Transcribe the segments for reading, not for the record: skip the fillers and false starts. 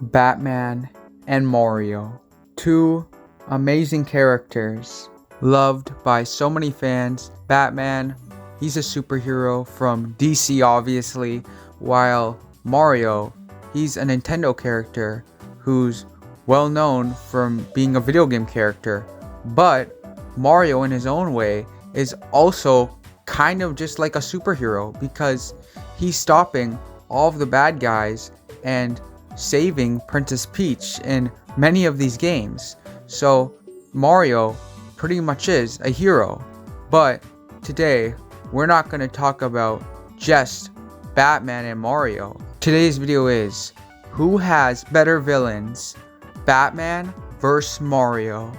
Batman and Mario. Two amazing characters, loved by so many fans. Batman, he's a superhero from DC obviously, while Mario, he's a Nintendo character who's well known from being a video game character. But Mario in his own way is also kind of just like a superhero because he's stopping all of the bad guys and saving Princess Peach in many of these games. So Mario pretty much is a hero. But today we're not going to talk about just Batman and Mario. Today's video is who has better villains, Batman versus Mario.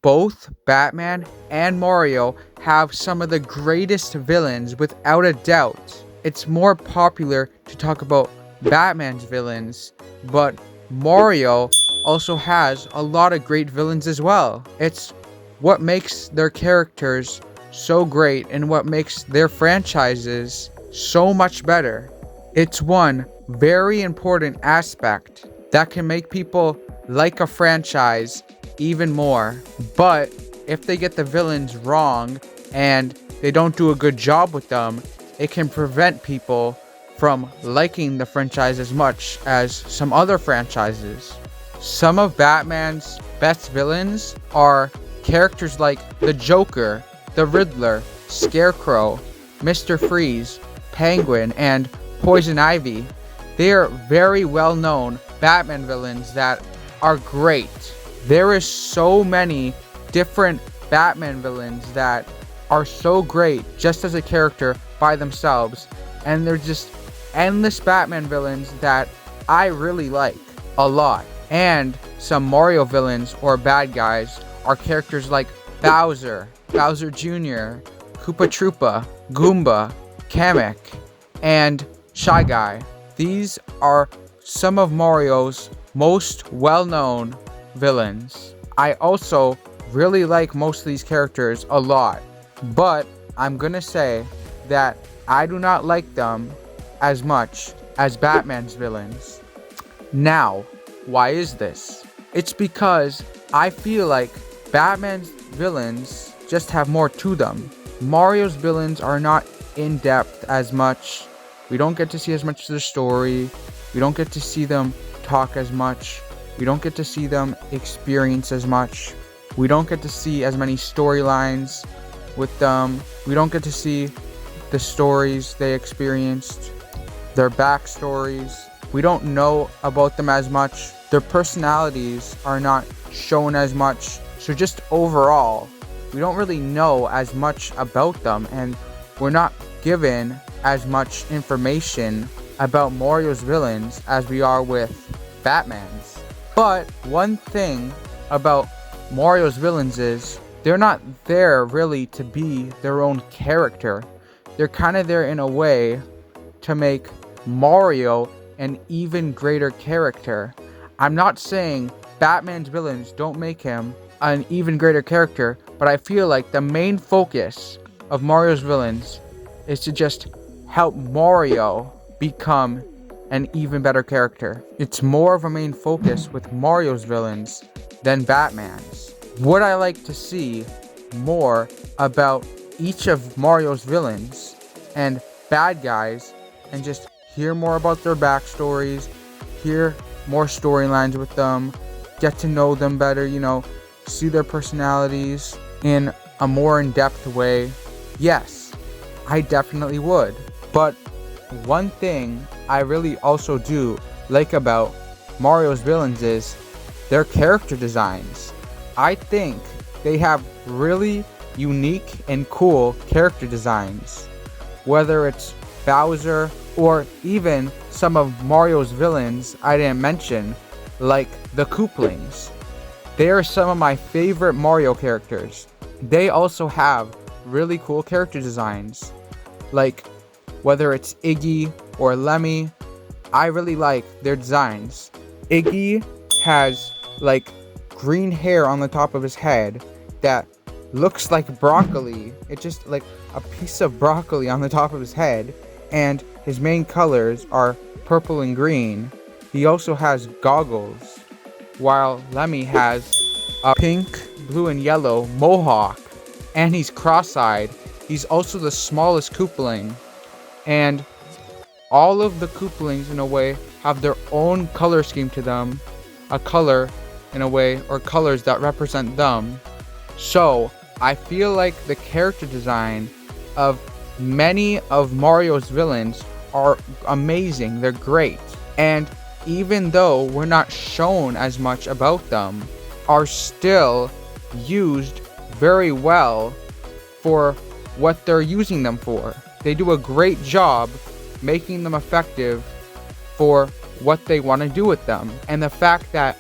Both Batman and Mario have some of the greatest villains without a doubt. It's more popular to talk about Batman's villains, but Mario also has a lot of great villains as well. It's what makes their characters so great and what makes their franchises so much better. It's one very important aspect that can make people like a franchise even more. But if they get the villains wrong and they don't do a good job with them, it can prevent people from liking the franchise as much as some other franchises. Some of Batman's best villains are characters like the Joker, the Riddler, Scarecrow, Mr. Freeze, Penguin, and Poison Ivy. They are very well known Batman villains that are great. There is so many different Batman villains that are so great just as a character by themselves, and they're just endless Batman villains that I really like a lot. And some Mario villains or bad guys are characters like Bowser, Bowser Jr., Koopa Troopa, Goomba, Kamek, and Shy Guy. These are some of Mario's most well-known villains. I also really like most of these characters a lot, but I'm gonna say that I do not like them as much as Batman's villains. Now, why is this? It's because I feel like Batman's villains just have more to them. Mario's villains are not in depth as much. We don't get to see as much of the story. We don't get to see them talk as much. We don't get to see them experience as much. We don't get to see as many storylines with them. We don't get to see the stories they experienced, their backstories. We don't know about them as much. Their personalities are not shown as much. So just overall, we don't really know as much about them, and we're not given as much information about Mario's villains as we are with Batman's. But one thing about Mario's villains is they're not there really to be their own character. They're kind of there in a way to make Mario an even greater character. I'm not saying Batman's villains don't make him an even greater character, but I feel like the main focus of Mario's villains is to just help Mario become an even better character. It's more of a main focus with Mario's villains than Batman's. Would I like to see more about each of Mario's villains and bad guys and just hear more about their backstories, hear more storylines with them, get to know them better, see their personalities in a more in-depth way? Yes, I definitely would. But one thing I really also do like about Mario's villains is their character designs. I think they have really unique and cool character designs. Whether it's Bowser or even some of Mario's villains I didn't mention, like the Kooplings. They are some of my favorite Mario characters. They also have really cool character designs. Like whether it's Iggy or Lemmy, I really like their designs. Iggy has like green hair on the top of his head that looks like broccoli. It's just like a piece of broccoli on the top of his head, and his main colors are purple and green. he also has goggles, while Lemmy has a pink, blue, and yellow mohawk, and he's cross-eyed. He's also the smallest Koopaling, and all of the Koopalings, in a way, have their own color scheme to them, a color, in a way, or colors that represent them. So, I feel like the character design of many of Mario's villains are amazing. They're great. And even though we're not shown as much about them, are still used very well for what they're using them for. They do a great job making them effective for what they want to do with them. And the fact that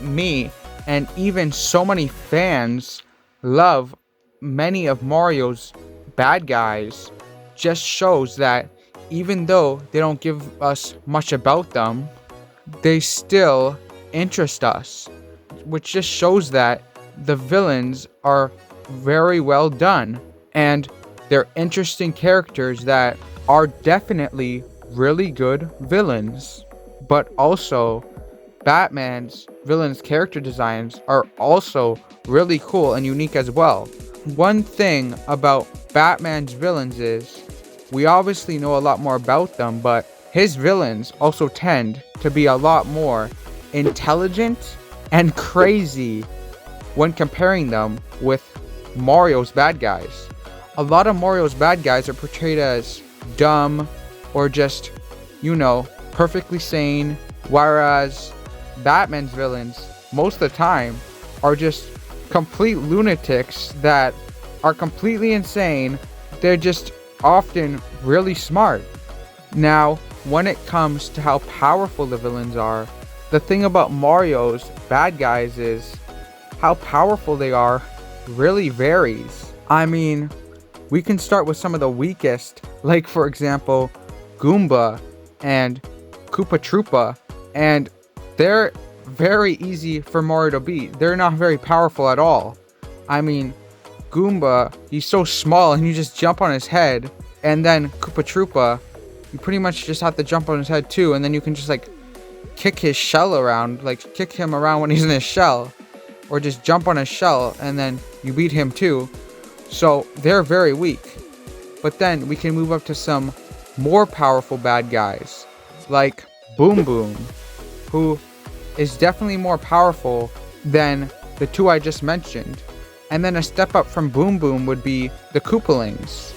me and even so many fans love many of Mario's bad guys just shows that even though they don't give us much about them, they still interest us, which just shows that the villains are very well done and they're interesting characters that are definitely really good villains. But also, Batman's villains' character designs are also really cool and unique as well. One thing about Batman's villains is we obviously know a lot more about them, but his villains also tend to be a lot more intelligent and crazy when comparing them with Mario's bad guys. A lot of Mario's bad guys are portrayed as dumb or just, perfectly sane, whereas Batman's villains, most of the time, are just complete lunatics that are completely insane. They're just often really smart. Now, when it comes to how powerful the villains are, the thing about Mario's bad guys is how powerful they are really varies. I mean, we can start with some of the weakest, like for example, Goomba and Koopa Troopa, and they're very easy for Mario to beat. They're not very powerful at all. I mean, Goomba, he's so small and you just jump on his head, and then Koopa Troopa, you pretty much just have to jump on his head too, and then you can just like kick his shell around, like kick him around when he's in his shell, or just jump on his shell and then you beat him too. So they're very weak. But then we can move up to some more powerful bad guys, like Boom Boom, who is definitely more powerful than the two I just mentioned. And then a step up from Boom Boom would be the Koopalings,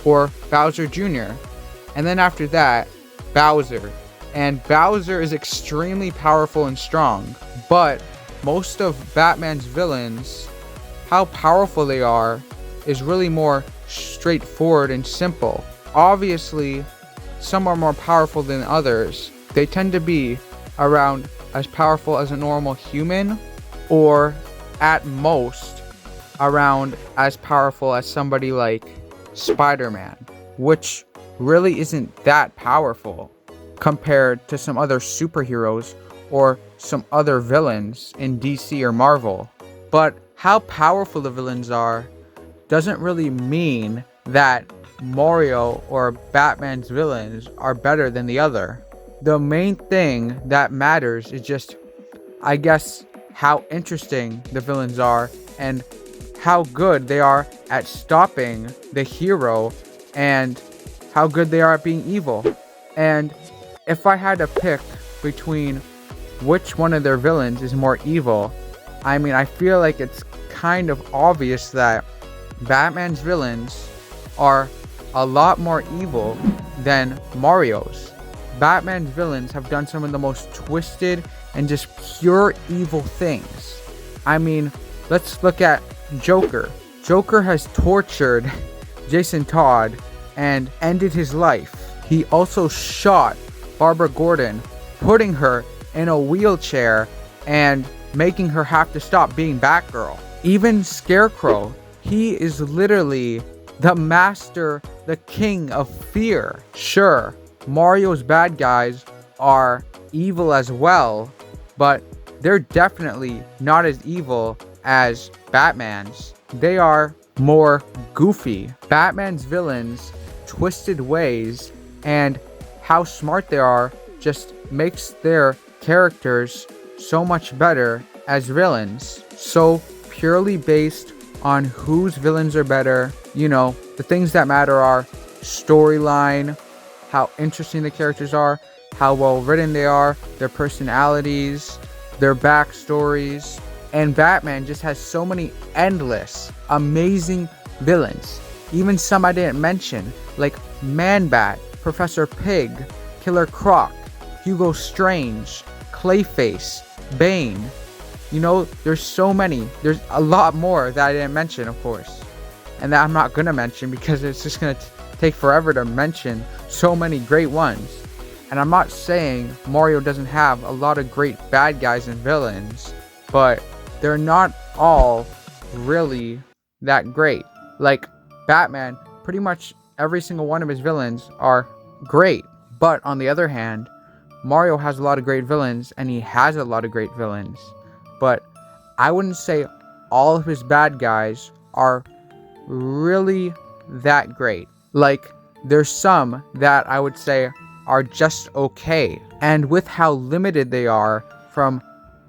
or Bowser Jr. And then after that, Bowser. And Bowser is extremely powerful and strong. But most of Batman's villains, how powerful they are, is really more straightforward and simple. Obviously, some are more powerful than others. They tend to be around as powerful as a normal human, or at most around as powerful as somebody like Spider-Man, which really isn't that powerful compared to some other superheroes or some other villains in DC or Marvel. But how powerful the villains are doesn't really mean that Mario or Batman's villains are better than the other. The main thing that matters is just, I guess, how interesting the villains are and how good they are at stopping the hero and how good they are at being evil. And if I had to pick between which one of their villains is more evil, I mean, I feel like it's kind of obvious that Batman's villains are a lot more evil than Mario's. Batman's villains have done some of the most twisted and just pure evil things. I mean, let's look at Joker. Joker has tortured Jason Todd and ended his life. He also shot Barbara Gordon, putting her in a wheelchair and making her have to stop being Batgirl. Even Scarecrow, he is literally the master, the king of fear. Sure, Mario's bad guys are evil as well, but they're definitely not as evil as Batman's. They are more goofy. Batman's villains' twisted ways and how smart they are just makes their characters so much better as villains. So purely based on whose villains are better, the things that matter are storyline, how interesting the characters are, how well written they are, their personalities, their backstories. And Batman just has so many endless, amazing villains. Even some I didn't mention, like Man-Bat, Professor Pig, Killer Croc, Hugo Strange, Clayface, Bane. There's so many. There's a lot more that I didn't mention, of course. And that I'm not going to mention because it's just going to take forever to mention so many great ones. And I'm not saying Mario doesn't have a lot of great bad guys and villains, but they're not all really that great. Like Batman, pretty much every single one of his villains are great. But on the other hand, Mario has a lot of great villains, and he has a lot of great villains. But I wouldn't say all of his bad guys are really that great. Like, there's some that I would say are just okay. And with how limited they are from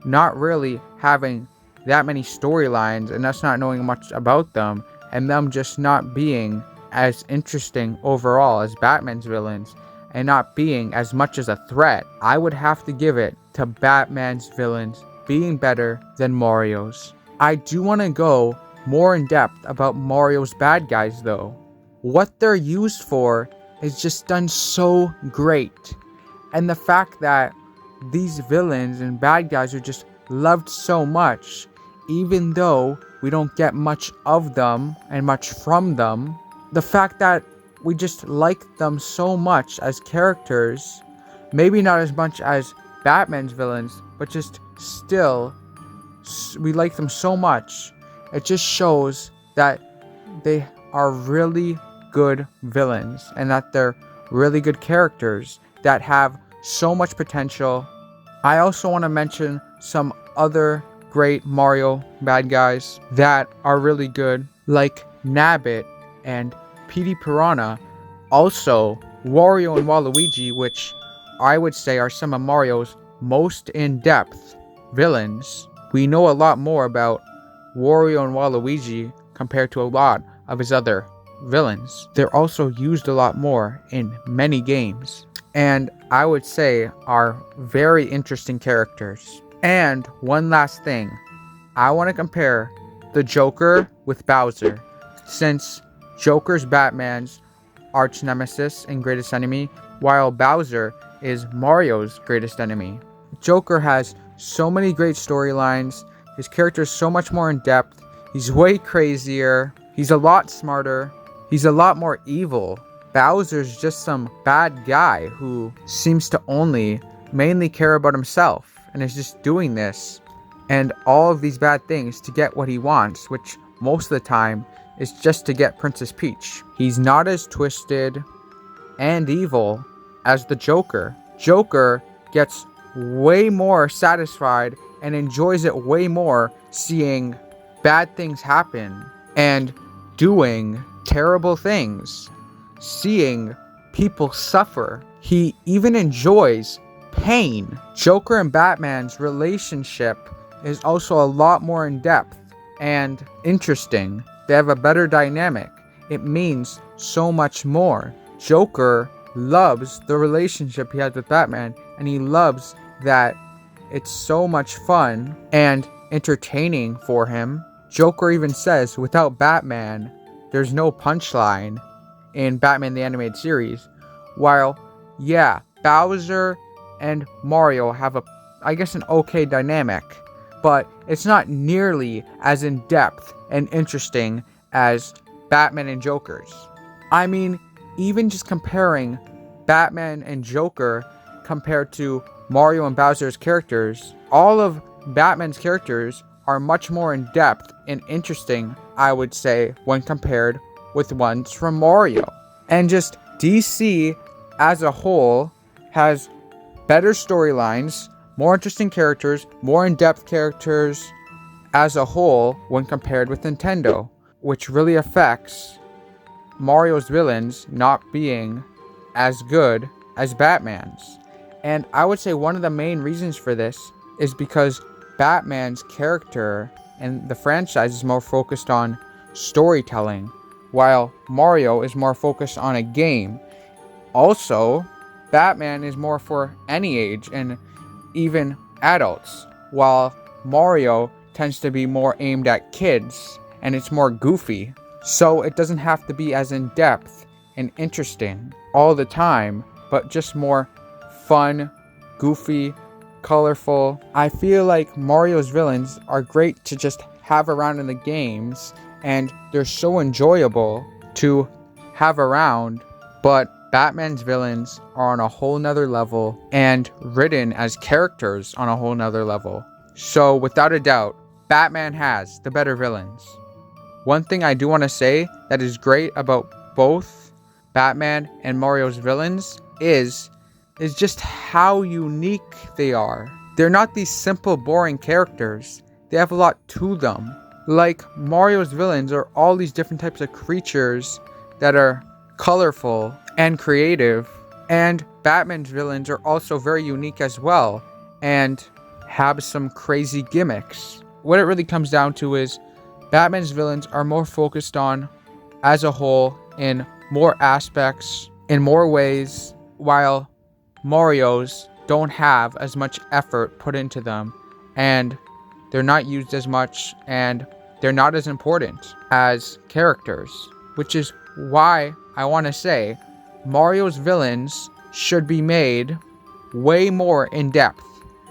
not really having that many storylines and us not knowing much about them, and them just not being as interesting overall as Batman's villains, and not being as much as a threat, I would have to give it to Batman's villains being better than Mario's. I do want to go more in depth about Mario's bad guys though. What they're used for is just done so great. And the fact that these villains and bad guys are just loved so much, even though we don't get much of them and much from them, the fact that we just like them so much as characters, maybe not as much as Batman's villains, but just still, we like them so much. It just shows that they are really good villains and that they're really good characters that have so much potential. I also want to mention some other great Mario bad guys that are really good, like Nabbit and Petey Piranha. Also, Wario and Waluigi, which I would say are some of Mario's most in-depth villains. We know a lot more about Wario and Waluigi compared to a lot of his other villains. They're also used a lot more in many games, and I would say are very interesting characters. And one last thing, I want to compare the Joker with Bowser, since Joker's Batman's arch nemesis and greatest enemy, while Bowser is Mario's greatest enemy. Joker has so many great storylines, his character is so much more in depth, he's way crazier, he's a lot smarter, he's a lot more evil. Bowser's just some bad guy who seems to mainly care about himself and is just doing this and all of these bad things to get what he wants, which most of the time is just to get Princess Peach. He's not as twisted and evil as the Joker. Joker gets way more satisfied and enjoys it way more seeing bad things happen and doing terrible things, seeing people suffer. He even enjoys pain. Joker and Batman's relationship is also a lot more in depth and interesting. They have a better dynamic. It means so much more. Joker loves the relationship he has with Batman, and he loves that it's so much fun and entertaining for him. Joker even says, without Batman, there's no punchline in Batman the Animated Series. While, yeah, Bowser and Mario have an okay dynamic, but it's not nearly as in-depth and interesting as Batman and Joker's. I mean, even just comparing Batman and Joker compared to Mario and Bowser's characters, all of Batman's characters are much more in-depth and interesting, I would say, when compared with ones from Mario. And just DC as a whole has better storylines, more interesting characters, more in-depth characters as a whole when compared with Nintendo, which really affects Mario's villains not being as good as Batman's. And I would say one of the main reasons for this is because Batman's character and the franchise is more focused on storytelling, while Mario is more focused on a game. Also, Batman is more for any age and even adults, while Mario tends to be more aimed at kids and it's more goofy. So it doesn't have to be as in-depth and interesting all the time, but just more fun, goofy, colorful. I feel like Mario's villains are great to just have around in the games, and they're so enjoyable to have around, but Batman's villains are on a whole nother level and written as characters on a whole nother level. So without a doubt, Batman has the better villains. One thing I do want to say that is great about both Batman and Mario's villains is just how unique they are. They're not these simple, boring characters. They have a lot to them. Like, Mario's villains are all these different types of creatures that are colorful and creative. And Batman's villains are also very unique as well and have some crazy gimmicks. What it really comes down to is Batman's villains are more focused on as a whole in more aspects, in more ways, while Mario's don't have as much effort put into them, and they're not used as much, and they're not as important as characters, which is why I want to say Mario's villains should be made way more in depth,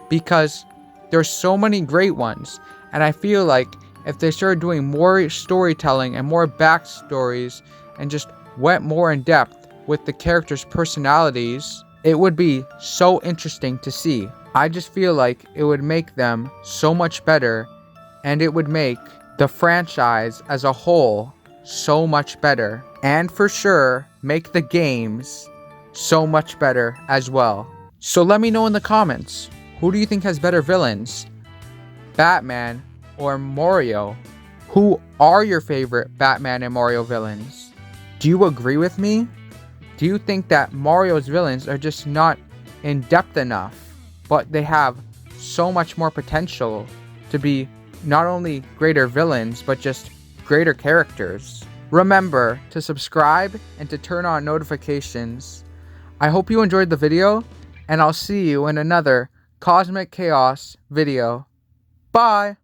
because there's so many great ones, and I feel like if they started doing more storytelling and more backstories and just went more in depth with the characters' personalities, it would be so interesting to see. I just feel like it would make them so much better, and it would make the franchise as a whole so much better, and for sure make the games so much better as well. So let me know in the comments, who do you think has better villains, Batman or Mario? Who are your favorite Batman and Mario villains? Do you agree with me? Do you think that Mario's villains are just not in depth enough, but they have so much more potential to be not only greater villains, but just greater characters? Remember to subscribe and to turn on notifications. I hope you enjoyed the video, and I'll see you in another Cosmic Chaos video. Bye!